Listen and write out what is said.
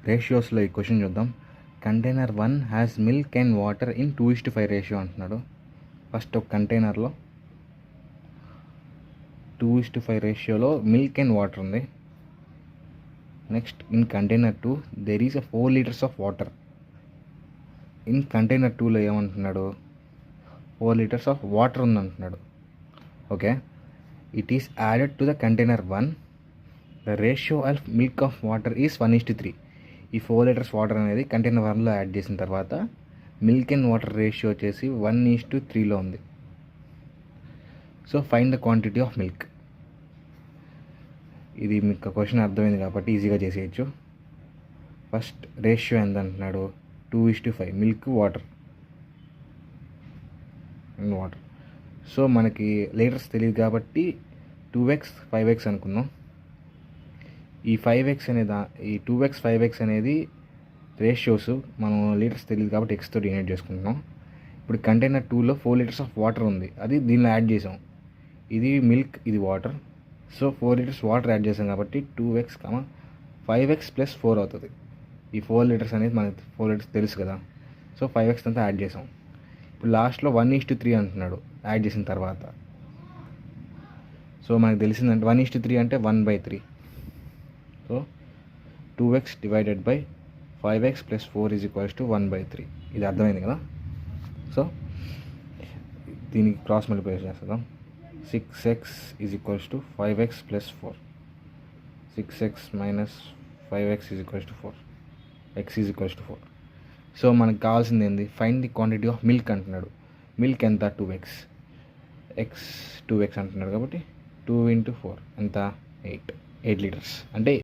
రేషియోస్లో ఈ క్వశ్చన్ చూద్దాం. Container 1 has milk and water in 2:5 ratio అంటున్నాడు. ఫస్ట్ ఒక కంటైనర్లో 2:5 రేషియోలో మిల్క్ అండ్ వాటర్ ఉంది. Next in container 2 there is 4 litres of water. In container 2లో ఏమంటున్నాడు, 4 లీటర్స్ ఆఫ్ వాటర్ ఉందంటున్నాడు. Okay, it is added to the container 1. The ratio of milk of water is 1:3. ఈ 4 litres water అనేది container 1లో add చేసిన తర్వాత milk and water ratio వచ్చేసి 1:3లో ఉంది. So find the quantity of milk. ఇది మీకు క్వశ్చన్ అర్థమైంది కాబట్టి ఈజీగా చేసేయచ్చు. ఫస్ట్ రేషియో ఎంత అంటున్నాడు, 2:5 మిల్క్ వాటర్. సో మనకి లీటర్స్ తెలియదు కాబట్టి 2x 5x అనుకుందాం. ఈ 5x అనేది ఈ 2x 5x అనేది రేషియోస్, మనం లీటర్స్ తెలియదు కాబట్టి ఎక్స్తో డినోట్ చేసుకుంటున్నాం. ఇప్పుడు కంటైనర్ 2లో 4 లీటర్స్ ఆఫ్ వాటర్ ఉంది, అది దీనిలో యాడ్ చేసాం. ఇది మిల్క్, ఇది water. So 4 litres water add చేసాం కాబట్టి 2x 5x + 4 అవుతుంది. ఈ 4 లీటర్స్ అనేది మనకి 4 లీటర్స్ తెలుసు కదా. సో 5x అంతా యాడ్ చేసాం. ఇప్పుడు లాస్ట్లో 1:3 అంటున్నాడు యాడ్ చేసిన తర్వాత. సో మనకు తెలిసిందంటే 1:3 అంటే 1/3. So 2x divided by 5x + 4 = 1/3. ఇది అర్థమైంది కదా. సో దీనికి క్రాస్ మల్టిప్లై చేస్తాం. 6x = 5x + 4. 6x - 5x = 4. x = 4. So మనకు కావాల్సింది ఏంది, find the quantity of milk అంటున్నాడు. మిల్క్ ఎంత, 2x. x 2x అంటున్నాడు కాబట్టి 2 × 4 ఎంత, 8 లీటర్స్. అంటే